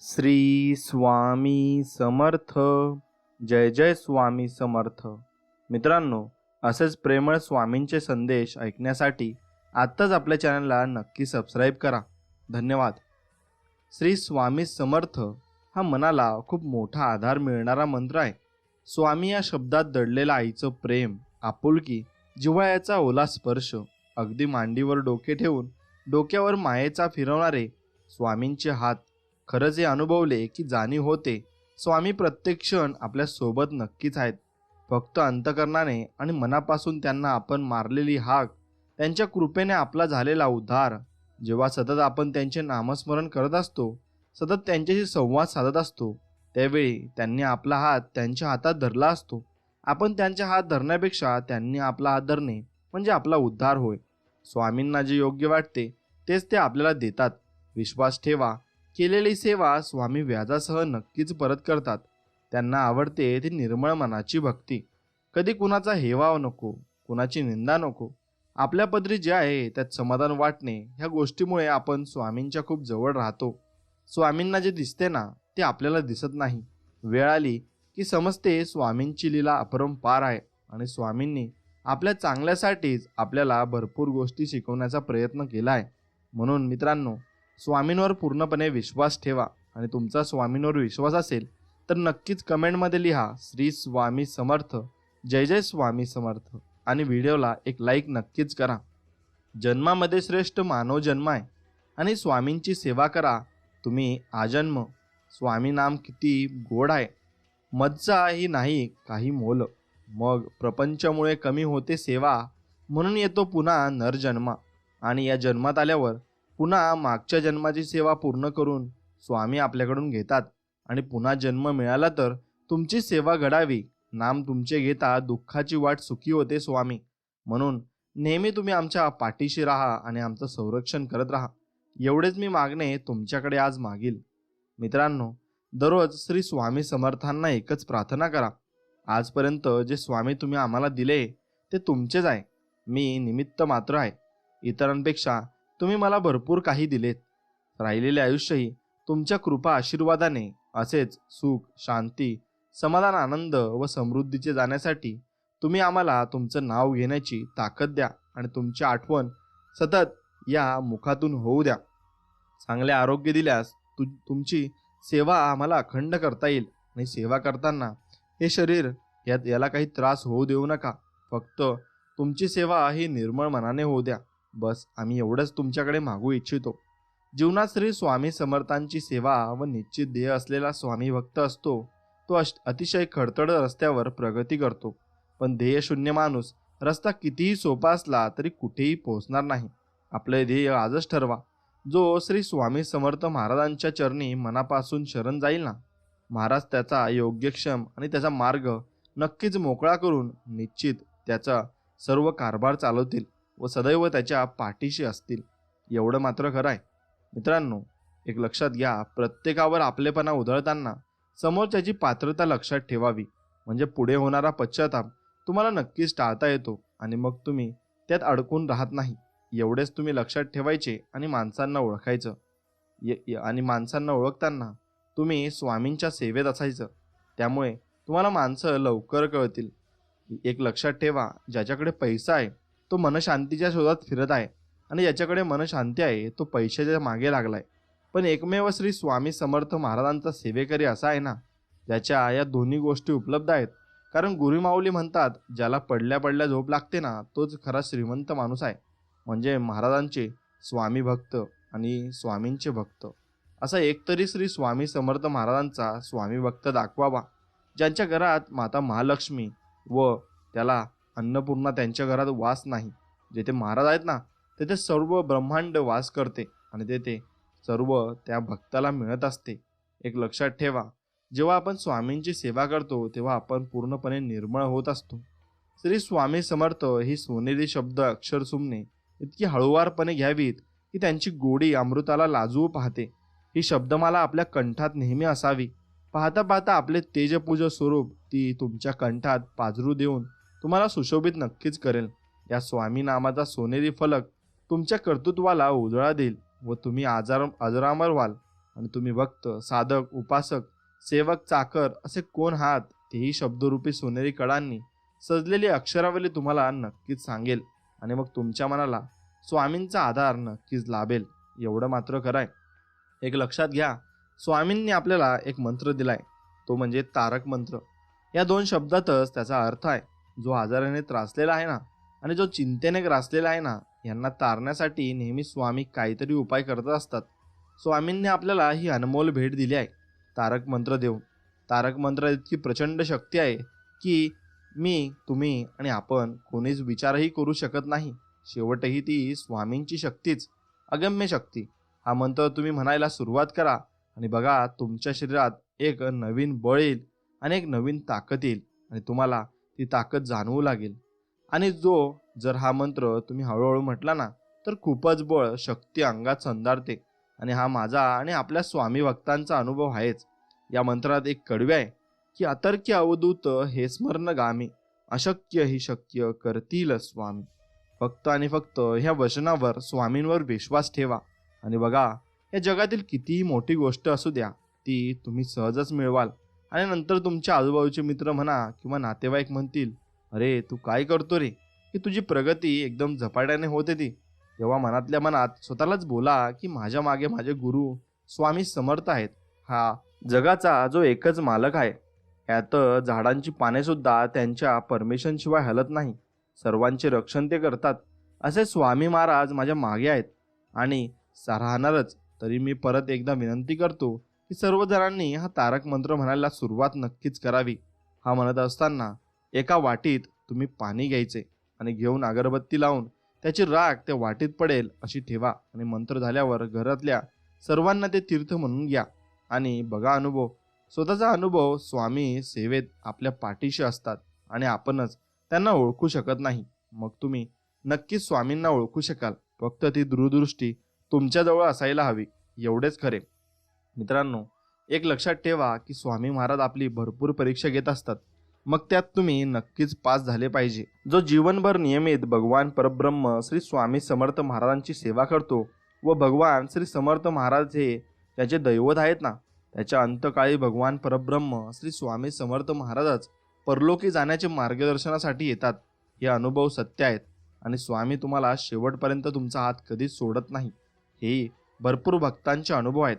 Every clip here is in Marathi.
श्री स्वामी समर्थ. जय जय स्वामी समर्थ. मित्रांनो, असेच प्रेमळ स्वामींचे संदेश ऐकण्यासाठी आत्ताच आपल्या चॅनलला नक्की सबस्क्राईब करा. धन्यवाद. श्री स्वामी समर्थ हा मनाला खूप मोठा आधार मिळणारा मंत्र आहे. स्वामी या शब्दात दडलेलं आईचं प्रेम, आपुलकी, जिव्हाळ्याचा ओला स्पर्श, अगदी मांडीवर डोके ठेवून डोक्यावर मायेचा फिरवणारे स्वामींचे हात, खरंच हे अनुभवले की जाणीव होते स्वामी प्रत्येक क्षण आपल्या सोबत नक्कीच आहेत. फक्त अंतकरणाने आणि मनापासून त्यांना आपण मारलेली हाक, त्यांच्या कृपेने आपला झालेला उद्धार. जेव्हा सतत आपण त्यांचे नामस्मरण करत असतो, सतत त्यांच्याशी संवाद साधत असतो, त्यावेळी त्यांनी आपला हात त्यांच्या हातात धरला असतो. आपण त्यांच्या हात धरण्यापेक्षा त्यांनी आपला हात धरणे म्हणजे आपला उद्धार होय. स्वामींना जे योग्य वाटते तेच ते आपल्याला देतात. विश्वास ठेवा, केलेली सेवा स्वामी व्याजासह नक्कीच परत करतात. त्यांना आवडते ती निर्मळ मनाची भक्ती. कधी कुणाचा हेवा नको, कुणाची निंदा नको. आपल्या पदरी जे आहे त्यात समाधान वाटणे, ह्या गोष्टीमुळे आपण स्वामींच्या खूप जवळ राहतो. स्वामींना जे दिसते ना ते आपल्याला दिसत नाही. वेळ आली की समजते स्वामींची लीला अपरंपार आहे आणि स्वामींनी आपल्या चांगल्यासाठीच आपल्याला भरपूर गोष्टी शिकवण्याचा प्रयत्न केला आहे. म्हणून मित्रांनो, स्वामींवर पूर्णपणे विश्वास ठेवा आणि तुमचा स्वामींवर विश्वास असेल तर नक्कीच कमेंटमध्ये लिहा श्री स्वामी समर्थ, जय जय स्वामी समर्थ आणि व्हिडिओला एक लाईक नक्कीच करा. जन्मामध्ये श्रेष्ठ मानव जन्म आहे आणि स्वामींची सेवा करा तुम्ही आजन्म. स्वामी नाम किती गोड आहे, मज्जा ही नाही काही मोल. मग प्रपंचामुळे कमी होते सेवा, म्हणून येतो पुन्हा नरजन्मा. आणि या जन्मात आल्यावर पुन्हा मागच्या जन्माची सेवा पूर्ण करून स्वामी आपल्याकडून घेतात आणि पुन्हा जन्म मिळाला तर तुमची सेवा घडावी. नाम तुमचे घेता दुःखाची वाट सुखी होते स्वामी. म्हणून नेहमी तुम्ही आमच्या पाठीशी राहा आणि आमचं संरक्षण करत राहा, एवढेच मी मागणे तुमच्याकडे आज मागील. मित्रांनो, दररोज श्री स्वामी समर्थांना एकच प्रार्थना करा. आजपर्यंत जे स्वामी तुम्ही आम्हाला दिले ते तुमचेच आहे. मी निमित्त मात्र आहे. इतरांपेक्षा तुम्ही मला भरपूर काही दिलेत. राहिलेले आयुष्यही तुमच्या कृपा आशीर्वादाने असेच सुख, शांती, समाधान, आनंद व समृद्धीचे जाण्यासाठी तुम्ही आम्हाला तुमचं नाव घेण्याची ताकद द्या आणि तुमची आठवण सतत या मुखातून होऊ द्या. चांगले आरोग्य दिल्यास तुमची सेवा आम्हाला अखंड करता येईल आणि सेवा करताना हे शरीर याला काही त्रास होऊ देऊ नका. फक्त तुमची सेवा ही निर्मळ मनाने होऊ द्या. बस आम्ही एवढंच तुमच्याकडे मागू इच्छितो. जीवनात श्री स्वामी समर्थांची सेवा व निश्चित ध्येय असलेला स्वामी भक्त असतो तो अतिशय खडतड रस्त्यावर प्रगती करतो. पण ध्येयशून्य माणूस रस्ता कितीही सोपा असला तरी कुठेही पोहोचणार नाही. आपले ध्येय आजच ठरवा. जो श्री स्वामी समर्थ महाराजांच्या चरणी मनापासून शरण जाईल ना, महाराज त्याचा योग्यक्षम आणि त्याचा मार्ग नक्कीच मोकळा करून निश्चित त्याचा सर्व कारभार चालवतील व सदैव त्याच्या पाठीशी असतील. एवढं मात्र खरं आहे. मित्रांनो, एक लक्षात घ्या, प्रत्येकावर आपलेपणा उधळताना समोरच्याची पात्रता लक्षात ठेवावी. म्हणजे पुढे होणारा पश्चाताप तुम्हाला नक्कीच टाळता येतो आणि मग तुम्ही त्यात अडकून राहत नाही. एवढेच तुम्ही लक्षात ठेवायचे आणि माणसांना ओळखायचं. आणि माणसांना ओळखताना तुम्ही स्वामींच्या सेवेत असायचं. त्यामुळे तुम्हाला माणसं लवकर कळतील. एक लक्षात ठेवा, ज्याच्याकडे पैसा आहे तो मनशांतीच्या शोधात फिरत आहे आणि ज्याच्याकडे मनशांती आहे तो पैशाच्या मागे लागलाय. पण एकमेव श्री स्वामी समर्थ महाराजांचा सेवेकरी असा आहे ना, ज्याच्या या दोन्ही गोष्टी उपलब्ध आहेत. कारण गुरुमाऊली म्हणतात, ज्याला पडल्या पडल्या झोप लागते ना तोच खरा श्रीमंत माणूस आहे. म्हणजे महाराजांचे स्वामी भक्त आणि स्वामींचे भक्त असा एकतरी श्री स्वामी समर्थ महाराजांचा स्वामी भक्त दाखवावा. ज्यांच्या घरात माता महालक्ष्मी व त्याला अन्नपूर्णा त्यांच्या घरात वास नाही. जेथे महाराज आहेत ना तेथे सर्व ब्रह्मांड वास करते आणि तेथे सर्व त्या भक्ताला मिळत असते. एक लक्षात ठेवा, जेव्हा आपण स्वामींची सेवा करतो तेव्हा आपण पूर्णपणे निर्मळ होत असतो. श्री स्वामी समर्थ ही सोनेरी शब्द अक्षर सुमने इतकी हळूवारपणे घ्यावीत की त्यांची गोडी अमृताला लाजवू पाहते. ही शब्दमाला आपल्या कंठात नेहमी असावी. पाहता पाहता आपले तेजपूज स्वरूप ती तुमच्या कंठात पाझरू देऊन तुम्हाला सुशोभित नक्कीच करेल. या स्वामी नामाचा सोनेरी फलक तुमच्या कर्तृत्वाला उजळा देईल व तुम्ही अजरामर व्हाल. आणि तुम्ही भक्त, साधक, उपासक, सेवक, चाकर असे कोण आहात तेही शब्दरूपी सोनेरी कडांनी सजलेली अक्षरावली तुम्हाला नक्कीच सांगेल. आणि मग तुमच्या मनाला स्वामींचा आधार नक्कीच लाभेल. एवढं मात्र खरंय. एक लक्षात घ्या, स्वामींनी आपल्याला एक मंत्र दिलाय, तो म्हणजे तारक मंत्र. या 2 शब्दातच त्याचा अर्थ आहे. जो आजाराने त्रासलेला आहे ना आणि जो चिंतेने ग्रासलेला आहे ना, यांना तारण्यासाठी नेहमी स्वामी काहीतरी उपाय करत असतात. स्वामींनी आपल्याला ही अनमोल भेट दिली आहे, तारक मंत्र देऊन. तारक मंत्र इतकी प्रचंड शक्ती आहे की मी, तुम्ही आणि आपण कोणीच विचारही करू शकत नाही. शेवटही ती स्वामींची शक्तीच, अगम्य शक्ती. हा मंत्र तुम्ही म्हणायला सुरुवात करा आणि बघा, तुमच्या शरीरात एक नवीन बळ येईल आणि एक नवीन ताकद येईल आणि तुम्हाला ती ताकद जाणवू लागेल. आणि जर हा मंत्र तुम्ही हळूहळू म्हटला ना, तर खूपच बळ, शक्ती अंगात संधारते. आणि हा माझा आणि आपल्या स्वामी भक्तांचा अनुभव आहेच. या मंत्रात एक कडवे आहे की अतर्क्य अवधूत हे स्मरण गामी, अशक्य ही शक्य करतील स्वामी. फक्त आणि फक्त ह्या वचनावर, स्वामींवर विश्वास ठेवा आणि बघा, या जगातील कितीही मोठी गोष्ट असू द्या, ती तुम्ही सहजच मिळवाल. आणि नंतर तुमच्या आजूबाजूचे मित्र म्हणा किंवा नातेवाईक म्हणतील, अरे तू काय करतो रे, की तुझी प्रगती एकदम झपाट्याने होते ती. तेव्हा मनातल्या मनात स्वतःलाच बोला की माझ्या मागे माझे गुरु स्वामी समर्थ आहेत. हा जगाचा जो एकच मालक आहे. यात झाडांची पाने सुद्धा त्यांच्या परमिशन शिवाय हलत नाही. सर्वांचे रक्षण ते करतात. असे स्वामी महाराज माझ्या मागे आहेत आणि राहणारच. तरी मी परत एकदा विनंती करतो की सर्वजणांनी हा तारक मंत्र म्हणायला सुरुवात नक्कीच करावी. हा म्हणत असताना एका वाटीत तुम्ही पाणी घ्यायचे आणि घेऊन अगरबत्ती लावून त्याची राख त्या वाटीत पडेल अशी ठेवा. आणि मंत्र झाल्यावर घरातल्या सर्वांना ते तीर्थ म्हणून घ्या आणि बघा अनुभव, स्वतःचा अनुभव. स्वामी सेवेत आपल्या पाठीशी असतात आणि आपणच त्यांना ओळखू शकत नाही. मग तुम्ही नक्कीच स्वामींना ओळखू शकाल. फक्त ती दूरदृष्टी तुमच्याजवळ असायला हवी, एवढेच खरे. मित्रांनो, एक लक्षात ठेवा की स्वामी महाराज आपली भरपूर परीक्षा घेत असतात. मग त्यात तुम्ही नक्कीच पास झाले पाहिजे. जो जीवनभर नियमित भगवान परब्रह्म श्री स्वामी समर्थ महाराजांची सेवा करतो व भगवान श्री समर्थ महाराज हे त्याचे दैवत आहेत ना, त्याच्या अंतकाळी भगवान परब्रह्म श्री स्वामी समर्थ महाराजच परलोकी जाण्याचे मार्गदर्शनासाठी येतात. हे अनुभव सत्य आहेत आणि स्वामी तुम्हाला शेवटपर्यंत तुमचा हात कधीच सोडत नाही. हे भरपूर भक्तांचे अनुभव आहेत.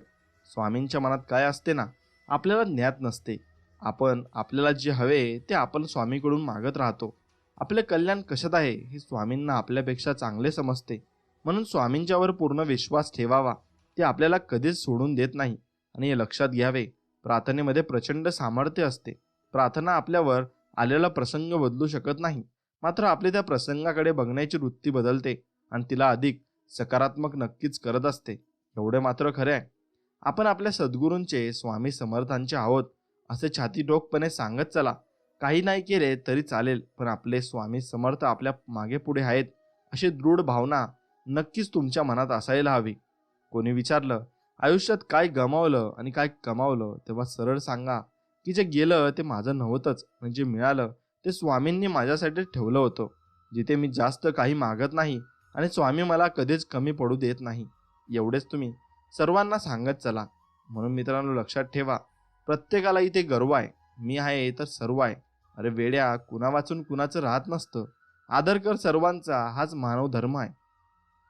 स्वामींच्या मनात काय असते ना, आपल्याला ज्ञात नसते. आपल्याला जे हवे ते आपण स्वामीकडून मागत राहतो. आपले कल्याण कशात आहे हे स्वामींना आपल्यापेक्षा चांगले समजते. म्हणून स्वामींच्यावर पूर्ण विश्वास ठेवावा. ते आपल्याला कधीच सोडून देत नाही. आणि हे लक्षात घ्यावे, प्रार्थनेमध्ये प्रचंड सामर्थ्य असते. प्रार्थना आपल्यावर आलेला प्रसंग बदलू शकत नाही, मात्र आपली त्या प्रसंगाकडे बघण्याची वृत्ती बदलते आणि तिला अधिक सकारात्मक नक्कीच करत असते. एवढे मात्र खरे आहे, आपण आपल्या सद्गुरूंचे, स्वामी समर्थांचे आहोत असे छाती ठोकपणे सांगत चला. काही नाही केले तरी चालेल, पण आपले स्वामी समर्थ आपल्या मागे पुढे आहेत अशी दृढ भावना नक्कीच तुमच्या मनात असायला हवी. कोणी विचारलं आयुष्यात काय गमावलं आणि काय कमावलं, तेव्हा सरळ सांगा की जे गेलं ते माझं नव्हतंच, आणि जे मिळालं ते स्वामींनी माझ्यासाठी ठेवलं होतं. जिथे मी जास्त काही मागत नाही आणि स्वामी मला कधीच कमी पडू देत नाही. एवढेच तुम्ही सर्वांना सांगत चला. म्हणून मित्रांनो, लक्षात ठेवा, प्रत्येकाला इथे गर्व आहे. मी आहे तर सर्व आहे. अरे वेड्या, कुणा वाचून कुणाचं राहत नसतं. आदर कर सर्वांचा, हाच मानव धर्म आहे.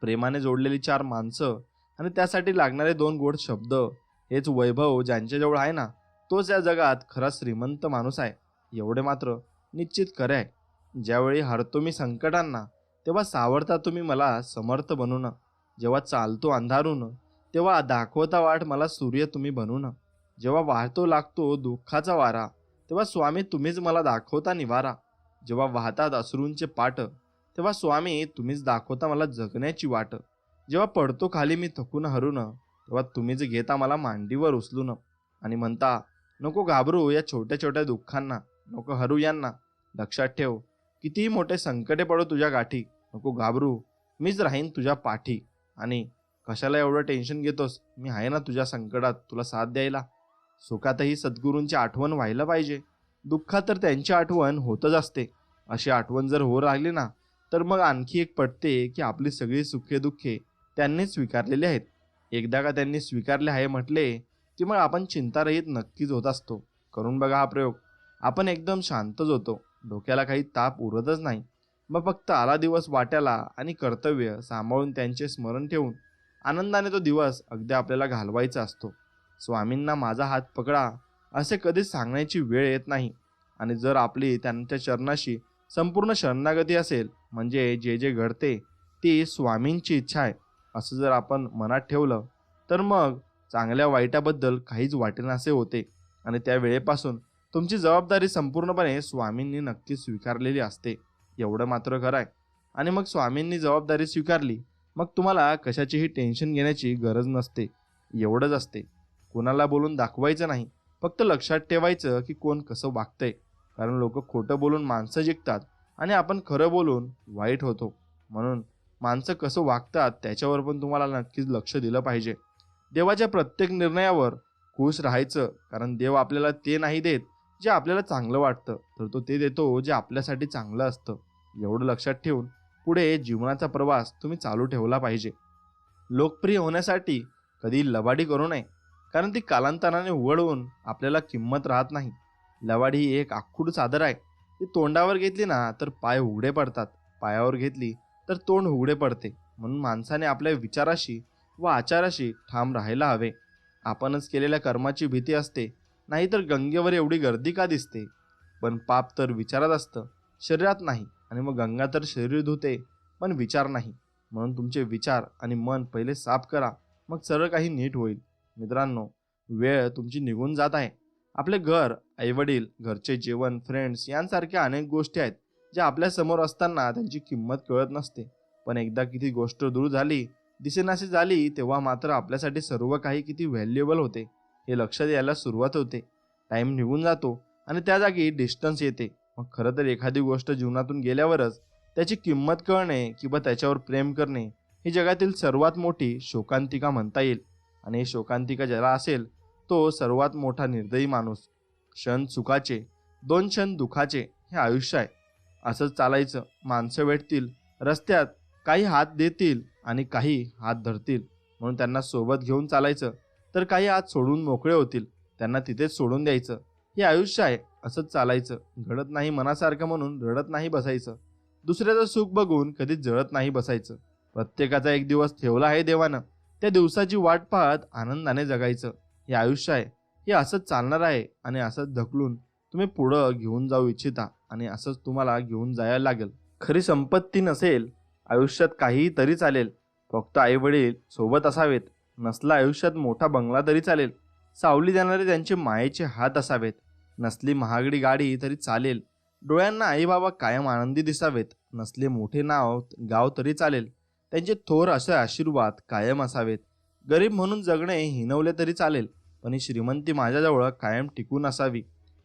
प्रेमाने जोडलेली 4 माणसं आणि त्यासाठी लागणारे 2 गोड शब्द, हेच वैभव ज्यांच्याजवळ आहे ना, तोच या जगात खरा श्रीमंत माणूस आहे. एवढे मात्र निश्चित खरे आहे. ज्यावेळी हरतो मी संकटांना, तेव्हा सावरता तुम्ही मला समर्थ बनून. जेव्हा चालतो अंधारून, तेव्हा दाखवता वाट मला सूर्य तुम्ही बनून. जेव्हा वाहतो लागतो दुःखाचा वारा, तेव्हा स्वामी तुम्हीच मला दाखवता निवारा. जेव्हा वाहतात अश्रूंचे पाट, तेव्हा स्वामी तुम्हीच दाखवता मला जगण्याची वाट. जेव्हा पडतो खाली मी थकून हरू तेव्हा तुम्हीच घेता मला मांडीवर उचलून. आणि म्हणता, नको घाबरू या छोट्या छोट्या दुःखांना, नको हरू यांना. लक्षात ठेव, कितीही मोठे संकटे पडो तुझ्या गाठी, नको घाबरू, मीच राहीन तुझ्या पाठी. आणि कशाला एवढं टेन्शन घेतोस, मी आहे ना तुझ्या संकटात तुला साथ द्यायला. सुखातही सद्गुरूंची आठवण व्हायला पाहिजे, दुःखात तर त्यांची आठवण होतच असते. अशी आठवण जर हो राहिली ना, तर मग आणखी एक पटते की आपली सगळी सुखे दुःखे त्यांनी स्वीकारलेली आहेत. एकदा का त्यांनी स्वीकारले आहे म्हटले की मग आपण चिंतारहित नक्कीच होत असतो. करून बघा हा प्रयोग. आपण एकदम शांतच होतो. डोक्याला काही ताप उरतच नाही. मग फक्त आला दिवस वाट्याला आणि कर्तव्य सांभाळून त्यांचे स्मरण ठेवून आनंदाने तो दिवस अगदी आपल्याला घालवायचा असतो. स्वामींना माझा हात पकडा असे कधीच सांगण्याची वेळ येत नाही. आणि जर आपली त्यांच्या चरणाशी संपूर्ण शरणागती असेल म्हणजे जे जे घडते ती स्वामींची इच्छा आहे असं जर आपण मनात ठेवलं तर मग चांगल्या वाईटाबद्दल काहीच वाटेनासे होते. आणि त्या वेळेपासून तुमची जबाबदारी संपूर्णपणे स्वामींनी नक्की स्वीकारलेली असते. एवढं मात्र खरं आहे. आणि मग स्वामींनी जबाबदारी स्वीकारली मग तुम्हाला कशाचीही टेन्शन घेण्याची गरज नसते. एवढंच असते. कोणाला बोलून दाखवायचं नाही. फक्त लक्षात ठेवायचं की कोण कसं वागतंय. कारण लोक खोटं बोलून माणसं जिंकतात आणि आपण खरं बोलून वाईट होतो. म्हणून माणसं कसं वागतात त्याच्यावर पण तुम्हाला नक्कीच लक्ष दिलं पाहिजे. देवाच्या प्रत्येक निर्णयावर खुश राहायचं. कारण देव आपल्याला ते नाही देत जे आपल्याला चांगलं वाटतं, तर तो ते देतो जे आपल्यासाठी चांगलं असतं. एवढं लक्षात ठेवून पुढे जीवनाचा प्रवास तुम्ही चालू ठेवला पाहिजे. लोकप्रिय होण्यासाठी कधी लबाडी करू नये. कारण ती कालांतराने वळवून आपल्याला किंमत राहत नाही. लबाडी ही एक आखूड चादर आहे. ती तोंडावर घेतली ना तर पाय उघडे पडतात. पायावर घेतली तर तोंड उघडे पडते. म्हणून माणसाने आपल्या विचाराशी व आचाराशी ठाम राहायला हवे. आपणच केलेल्या कर्माची भीती असते. नाहीतर गंगेवर एवढी गर्दी का दिसते. पण पाप तर विचारात असतं, शरीरात नाही. आणि मग गंगा तर शरीर धुते पण विचार नाही. म्हणून तुमचे विचार आणि मन पहिले साफ करा. मग सर्व काही नीट होईल. मित्रांनो, वेळ तुमची निघून जात आहे. आपले घर, आईवडील, घरचे जेवण, फ्रेंड्स यांसारख्या अनेक गोष्टी आहेत ज्या आपल्या समोर असताना त्यांची किंमत कळत नसते. पण एकदा किती गोष्ट दूर झाली, दिसेनाशी झाली, तेव्हा मात्र आपल्यासाठी सर्व काही किती व्हॅल्युएबल होते हे लक्षात यायला सुरुवात होते. टाइम निघून जातो आणि त्या जागी डिस्टन्स येते. मग खरं तर एखादी गोष्ट जीवनातून गेल्यावरच त्याची किंमत कळणे किंवा त्याच्यावर प्रेम करणे ही जगातील सर्वात मोठी शोकांतिका म्हणता येईल. आणि ही शोकांतिका ज्याला असेल तो सर्वात मोठा निर्दयी माणूस. क्षण सुखाचे, 2 क्षण दुखाचे हे आयुष्य आहे. असंच चालायचं. माणसं भेटतील रस्त्यात, काही हात देतील आणि काही हात धरतील. म्हणून त्यांना सोबत घेऊन चालायचं. तर काही हात सोडून मोकळे होतील, त्यांना तिथेच सोडून द्यायचं. हे आयुष्य आहे. असंच चालायचं. घडत नाही मनासारखं म्हणून रडत नाही बसायचं. दुसऱ्याचं सुख बघून कधीच जळत नाही बसायचं. प्रत्येकाचा एक दिवस ठेवला आहे देवानं. त्या दिवसाची वाट पाहत आनंदाने जगायचं. हे आयुष्य आहे. हे असंच चालणार आहे आणि असंच ढकलून तुम्ही पुढं घेऊन जाऊ इच्छिता आणि असंच तुम्हाला घेऊन जायला लागेल. खरी संपत्ती नसेल आयुष्यात काहीही तरी चालेल. फक्त आईवडील सोबत असावेत. नसला आयुष्यात मोठा बंगला तरी चालेल. सावली देणारे त्यांचे मायेचे हात असावेत. नसली महागडी गाडी तरी चालेल. डोळ्यांना आई बाबा कायम आनंदी दिसावेत. नसले मोठे नाव गाव तरी चालेल. त्यांचे थोर असे आशीर्वाद कायम असावेत. गरीब म्हणून जगणे हिनवले तरी चालेल. पण ही श्रीमंती माझ्याजवळ कायम टिकून असावी.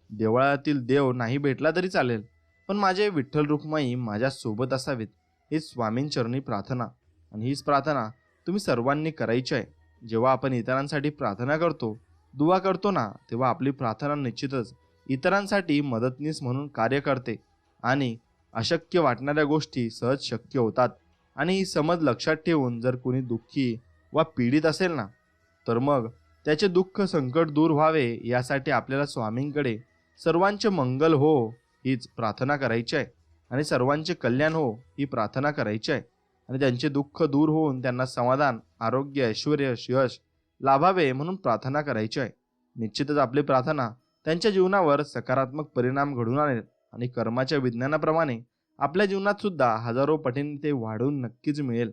देवळातील देव नाही भेटला तरी चालेल. पण माझे विठ्ठल रुक्माई माझ्या सोबत असावेत. हीच स्वामींचरणी प्रार्थना. आणि हीच प्रार्थना तुम्ही सर्वांनी करायची आहे. जेव्हा आपण इतरांसाठी प्रार्थना करतो, दुआ करतो ना, तेव्हा आपली प्रार्थना निश्चितच इतरांसाठी मदतनीस म्हणून कार्य करते आणि अशक्य वाटणाऱ्या गोष्टी सहज शक्य होतात. आणि ही समज लक्षात ठेवून जर कोणी दुःखी वा पीडित असेल ना, तर मग त्याचे दुःख संकट दूर व्हावे यासाठी आपल्याला स्वामींकडे सर्वांचे मंगल हो हीच प्रार्थना करायची आहे. आणि सर्वांचे कल्याण हो ही प्रार्थना करायची आहे. आणि त्यांचे दुःख दूर होऊन त्यांना समाधान, आरोग्य, ऐश्वर, यश लाभावे म्हणून प्रार्थना करायची आहे. निश्चितच आपली प्रार्थना त्यांच्या जीवनावर सकारात्मक परिणाम घडून आणेल. आणि कर्माच्या विज्ञानाप्रमाणे आपल्या जीवनात सुद्धा हजारो पटीने ते वाढून नक्कीच मिळेल.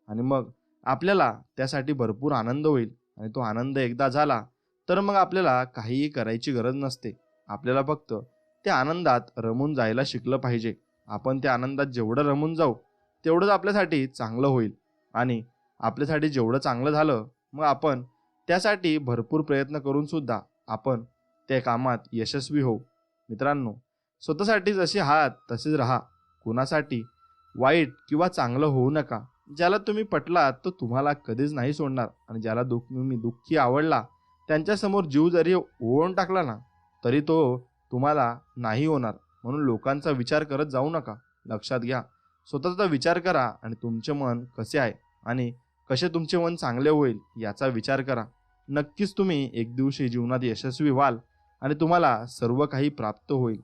आणि मग आपल्याला त्यासाठी भरपूर आनंद होईल. आणि तो आनंद एकदा झाला तर मग आपल्याला काहीही करायची गरज नसते. आपल्याला फक्त त्या आनंदात रमून जायला शिकलं पाहिजे. आपण त्या आनंदात जेवढं रमून जाऊ तेवढंच आपल्यासाठी चांगलं होईल. आणि आपल्यासाठी जेवढं चांगलं झालं मग आपण त्यासाठी भरपूर प्रयत्न करून सुद्धा आपण त्या कामात यशस्वी होऊ. मित्रांनो, स्वतःसाठी जसे आहात तसेच राहा. कुणासाठी वाईट किंवा चांगलं होऊ नका. ज्याला तुम्ही पटलात तो तुम्हाला कधीच नाही सोडणार. आणि ज्याला तुम्ही दुःखी आवडला त्यांच्यासमोर जीव जरी ओवून टाकला ना तरी तो तुम्हाला नाही होणार. म्हणून लोकांचा विचार करत जाऊ नका. लक्षात घ्या, स्वतःचा विचार करा आणि तुमचे मन कसे आहे आणि कसे तुमचे मन चांगले होईल याचा विचार करा. नक्कीच तुम्ही एक दिवशी जीवनात यशस्वी व्हाल आणि तुम्हाला सर्व काही प्राप्त होईल.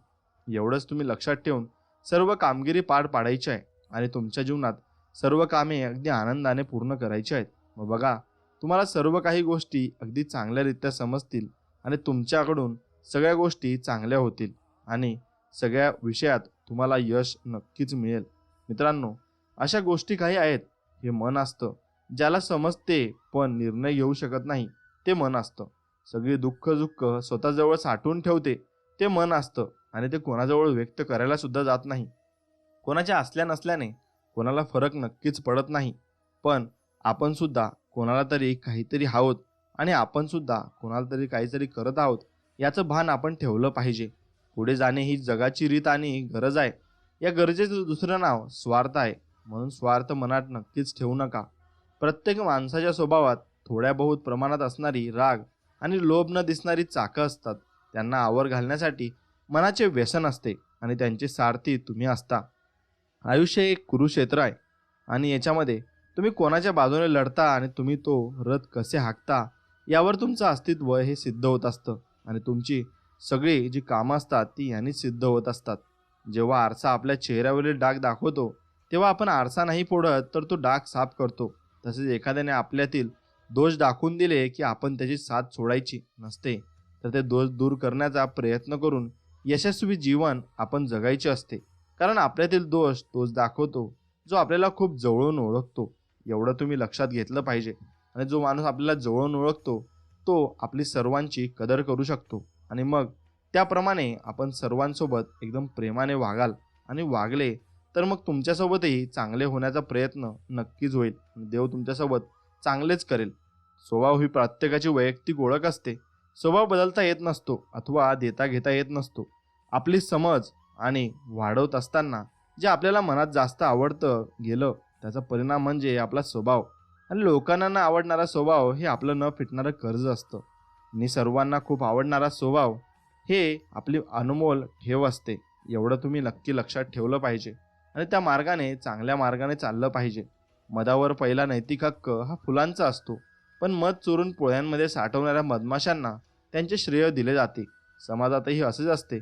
एवढंच तुम्ही लक्षात ठेवून सर्व कामगिरी पार पाडायची आहे आणि तुमच्या जीवनात सर्व कामे अगदी आनंदाने पूर्ण करायची आहेत. मग बघा, तुम्हाला सर्व काही गोष्टी अगदी चांगल्यारीत्या समजतील आणि तुमच्याकडून सगळ्या गोष्टी चांगल्या होतील आणि सगळ्या विषयात तुम्हाला यश नक्कीच मिळेल. मित्रांनो, अशा गोष्टी काही आहेत. हे मन असतं ज्याला समजते पण निर्णय घेऊ शकत नाही, ते मन असतं. सगळी दुःख स्वतःजवळ साठवून ठेवते, ते मन असतं आणि ते कोणाजवळ व्यक्त करायला सुद्धा जात नाही. कोणाच्या असल्या नसल्याने कोणाला फरक नक्कीच पडत नाही, पण आपण सुद्धा कोणाला तरी काहीतरी आहोत आणि आपण सुद्धा कोणाला तरी काहीतरी करत आहोत याचं भान आपण ठेवलं पाहिजे. पुढे जाणे ही जगाची रीत आणि गरज आहे. या गरजेचं दुसरं नाव स्वार्थ आहे. म्हणून स्वार्थ मनात नक्कीच ठेवू नका. प्रत्येक माणसाच्या स्वभावात थोड्या बहुत प्रमाणात असणारी राग आणि लोभ न दिसणारी चाकं असतात. त्यांना आवर घालण्यासाठी मनाचे व्यसन असते आणि त्यांचे सारथी तुम्ही असता. आयुष्य एक कुरुक्षेत्र आहे आणि याच्यामध्ये तुम्ही कोणाच्या बाजूने लढता आणि तुम्ही तो रथ कसे हाकता यावर तुमचं अस्तित्व हे सिद्ध होत असतं आणि तुमची सगळी जी कामं असतात ती यांनीच सिद्ध होत असतात. जेव्हा आरसा आपल्या चेहऱ्यावरील डाग दाखवतो तेव्हा आपण आरसा नाही फोडत तर तो डाग साफ करतो. तसेच एखाद्याने आपल्यातील दोष दाखवून दिले की आपण त्याची साथ सोडायची नसते, तर ते दोष दूर करण्याचा प्रयत्न करून यशस्वी जीवन आपण जगायचे असते. कारण आपल्यातील दोष तोच दाखवतो जो आपल्याला खूप जवळून ओळखतो. एवढं तुम्ही लक्षात घेतलं पाहिजे. आणि जो माणूस आपल्याला जवळून ओळखतो तो आपली सर्वांची कदर करू शकतो आणि मग त्याप्रमाणे आपण सर्वांसोबत एकदम प्रेमाने वागाल आणि वागले तर मग तुमच्यासोबतही चांगले होण्याचा प्रयत्न नक्कीच होईल. देव तुमच्यासोबत चांगलेच करेल. स्वभाव ही प्रत्येकाची वैयक्तिक ओळख असते. स्वभाव बदलता येत नसतो अथवा देता घेता येत नसतो. आपली समज आणि वाढवत असताना जे आपल्याला मनात जास्त आवडतं गेलं त्याचा परिणाम म्हणजे आपला स्वभाव आणि लोकांना न आवडणारा स्वभाव हे आपलं न फिटणारं कर्ज असतं आणि सर्वांना खूप आवडणारा स्वभाव हे आपली अनमोल ठेव असते. एवढं तुम्ही नक्की लक्षात ठेवलं पाहिजे आणि त्या मार्गाने चांगल्या मार्गाने चाललं पाहिजे. मधावर पहिला नैतिक हक्क हा फुलांचा असतो, पण मध चोरून पोळ्यांमध्ये साठवणाऱ्या मधमाशांना त्यांचे श्रेय दिले जाते. समाजातही असेच असते.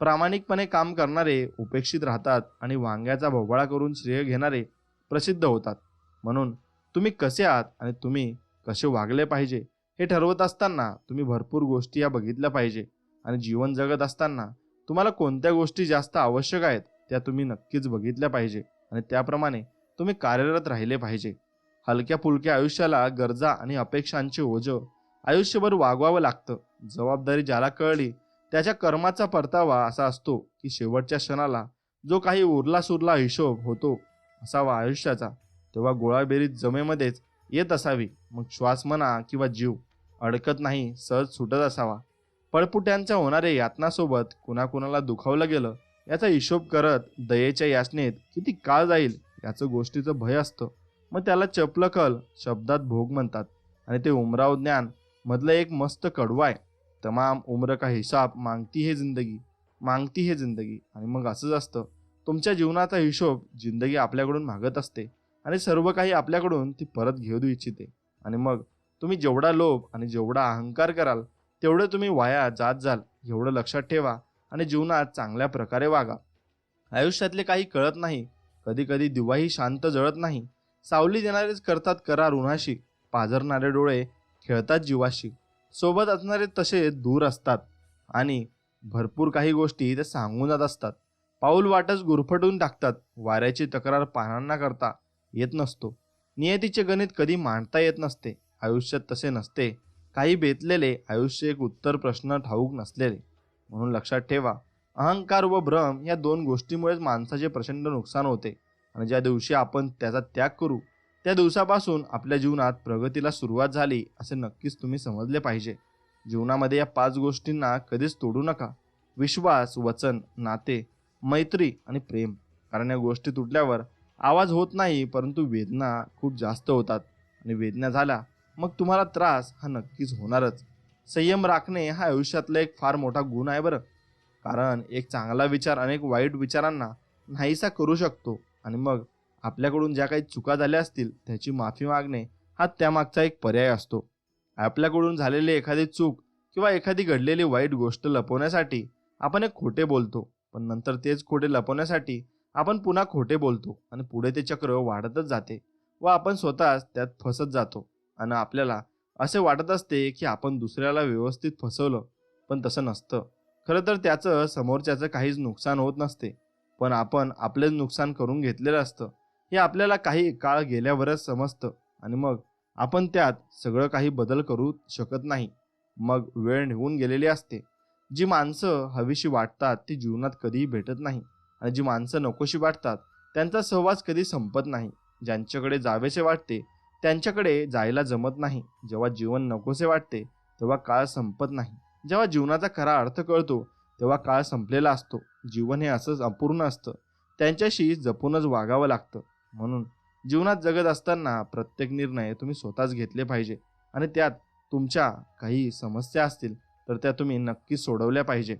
प्रामाणिकपणे काम करणारे उपेक्षित राहतात आणि वांग्याचा भोवळा करून श्रेय घेणारे प्रसिद्ध होतात. म्हणून तुम्ही कसे आहात आणि तुम्ही कसे वागले पाहिजे हे ठरवत असताना तुम्ही भरपूर गोष्टी या बघितल्या पाहिजे आणि जीवन जगत असताना तुम्हाला कोणत्या गोष्टी जास्त आवश्यक आहेत त्या तुम्ही नक्कीच बघितल्या पाहिजे आणि त्याप्रमाणे तुम्ही कार्यरत राहिले पाहिजे. हलक्या फुलक्या आयुष्याला गरजा आणि अपेक्षांचे ओझं आयुष्यभर वागवावं लागतं. जबाबदारी ज्याला कळली त्याच्या कर्माचा परतावा असा असतो की शेवटच्या क्षणाला जो काही उरला सुरला हिशोब होतो असावा आयुष्याचा, तेव्हा गोळाबेरीत जमेमध्येच येत असावी. मग श्वास म्हणा किंवा जीव अडकत नाही, सहज सुटत असावा. पळपुट्यांच्या होणाऱ्या यातनासोबत कुणाकुणाला दुखावलं गेलं याचा हिशोब करत दयेच्या याचनेत किती काळ जाईल याचं गोष्टीचं भय असतं. मग त्याला चपलखल शब्दात भोग म्हणतात आणि ते उमराव ज्ञान मधलं एक मस्त कडवं आहे. तमाम उम्र का हिसाब मागती है जिंदगी. आणि मग असंच असतं. तुमच्या जीवनाचा हिशोब जिंदगी आपल्याकडून मागत असते आणि सर्व काही आपल्याकडून ती परत घेऊ इच्छिते. आणि मग तुम्ही जेवढा लोभ आणि जेवढा अहंकार कराल तेवढं तुम्ही वाया जात जाल. एवढं लक्षात ठेवा आणि जीवनात चांगल्या प्रकारे वागा. आयुष्यातले काही कळत नाही. कधी कधी दिवाही शांत जळत नाही. सावली देणारेच करतात करार उन्हाशी. पाझरणारे डोळे खेळतात जीवाशी. सोबत असणारे तसे दूर असतात आणि भरपूर काही गोष्टी ते सांगून जात असतात. पाऊल वाटच गुरफटून टाकतात. वाऱ्याची तक्रार पानांना करता येत नसतो. नियतीचे गणित कधी मांडता येत नसते. आयुष्यात तसे नसते. काही बेतलेले आयुष्य एक उत्तर प्रश्न ठाऊक नसलेले. म्हणून लक्षात ठेवा, अहंकार व भ्रम या दोन गोष्टीमुळेच माणसाचे प्रचंड नुकसान होते आणि ज्या दिवशी आपण त्याचा त्याग करू त्या दिवसापासून आपल्या जीवनात प्रगतीला सुरुवात झाली असे नक्कीच तुम्ही समजले पाहिजे. जीवनामध्ये या 5 गोष्टींना कधीच तोडू नका. विश्वास, वचन, नाते, मैत्री आणि प्रेम. कारण या गोष्टी तुटल्यावर आवाज होत नाही परंतु वेदना खूप जास्त होतात आणि वेदना झाल्या मग तुम्हाला त्रास हा नक्कीच होणारच. संयम राखणे हा आयुष्यातला एक फार मोठा गुण आहे बरं. कारण एक चांगला विचार अनेक वाईट विचारांना नाहीसा करू शकतो आणि मग आपल्याकडून ज्या काही चुका झाल्या असतील त्याची माफी मागणे हा त्यामागचा एक पर्याय असतो. आपल्याकडून झालेली एखादी चूक किंवा एखादी घडलेली वाईट गोष्ट लपवण्यासाठी आपण एक खोटे बोलतो, पण नंतर तेच खोटे लपवण्यासाठी आपण पुन्हा खोटे बोलतो आणि पुढे ते चक्र वाढतच जाते व आपण स्वतःच त्यात फसत जातो. आणि आपल्याला असे वाटत असते की आपण दुसऱ्याला व्यवस्थित फसवलं, पण तसं नसतं. खरं तर त्याचं समोरच्याचं काहीच नुकसान होत नसते, पण आपण आपलेच नुकसान करून घेतलेलं असतं. हे आपल्याला काही काळ गेल्यावरच समजतं आणि मग आपण त्यात सगळं काही बदल करू शकत नाही. मग वेळ निघून गेलेली असते. जी माणसं हवीशी वाटतात ती जीवनात कधीही भेटत नाही आणि जी माणसं नकोशी वाटतात त्यांचा सहवास कधी संपत नाही. ज्यांच्याकडे जावेसे वाटते त्यांच्याकडे जायला जमत नाही. जेव्हा जीवन नकोसे वाटते तेव्हा काळ संपत नाही. जेव्हा जीवनाचा खरा अर्थ कळतो तेव्हा काळ संपलेला असतो. जीवन हे असंच अपूर्ण असतं, त्यांच्याशी जपूनच वागावं लागतं. म्हणून जीवनात जगत असताना प्रत्येक निर्णय तुम्ही स्वतःच घेतले पाहिजे आणि त्यात तुमच्या काही समस्या असतील तर त्या तुम्ही नक्कीच सोडवल्या पाहिजे.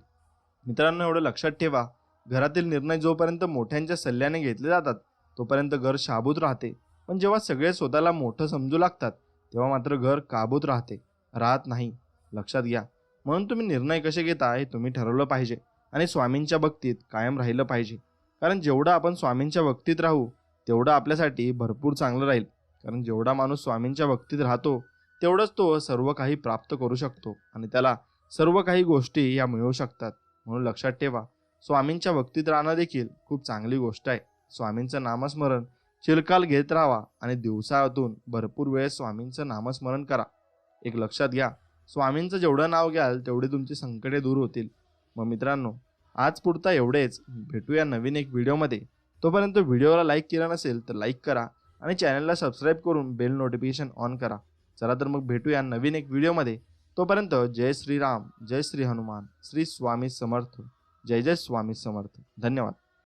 मित्रांनो, एवढं लक्षात ठेवा, घरातील निर्णय जोपर्यंत मोठ्यांच्या सल्ल्याने घेतले जातात तोपर्यंत घर शाबूत राहते, पण जेव्हा सगळे स्वतःला मोठं समजू लागतात तेव्हा मात्र घर काबूत राहत नाही. लक्षात घ्या. म्हणून तुम्ही निर्णय कसे घेता हे तुम्ही ठरवलं पाहिजे आणि स्वामींच्या भक्तीत कायम राहिलं पाहिजे. कारण जेवढं आपण स्वामींच्या भक्तीत राहू तेवढं आपल्यासाठी भरपूर चांगलं राहील. कारण जेवढा माणूस स्वामींच्या भक्तीत राहतो तेवढंच तो सर्व काही प्राप्त करू शकतो आणि त्याला सर्व काही गोष्टी या मिळू शकतात. म्हणून लक्षात ठेवा, स्वामींच्या भक्तीत राहणं देखील खूप चांगली गोष्ट आहे. स्वामींचं नामस्मरण चिरकाल घेत राहावा आणि दिवसातून भरपूर वेळेस स्वामींचं नामस्मरण करा. एक लक्षात घ्या, स्वामींचं जेवढं नाव घ्याल तेवढे तुमची संकटे दूर होतील. मग मित्रांनो, आज पुरता एवढेच. भेटूया नवीन एक व्हिडिओमध्ये. तोपर्यंत व्हिडिओला लाईक केला नसेल तर लाईक करा आणि चॅनलला सबस्क्राईब करून बेल नोटिफिकेशन ऑन करा. चला तर मग भेटूया नवीन एक व्हिडिओमध्ये. तोपर्यंत जय श्रीराम, जय श्री हनुमान, श्री स्वामी समर्थ. जय जय स्वामी समर्थ. धन्यवाद.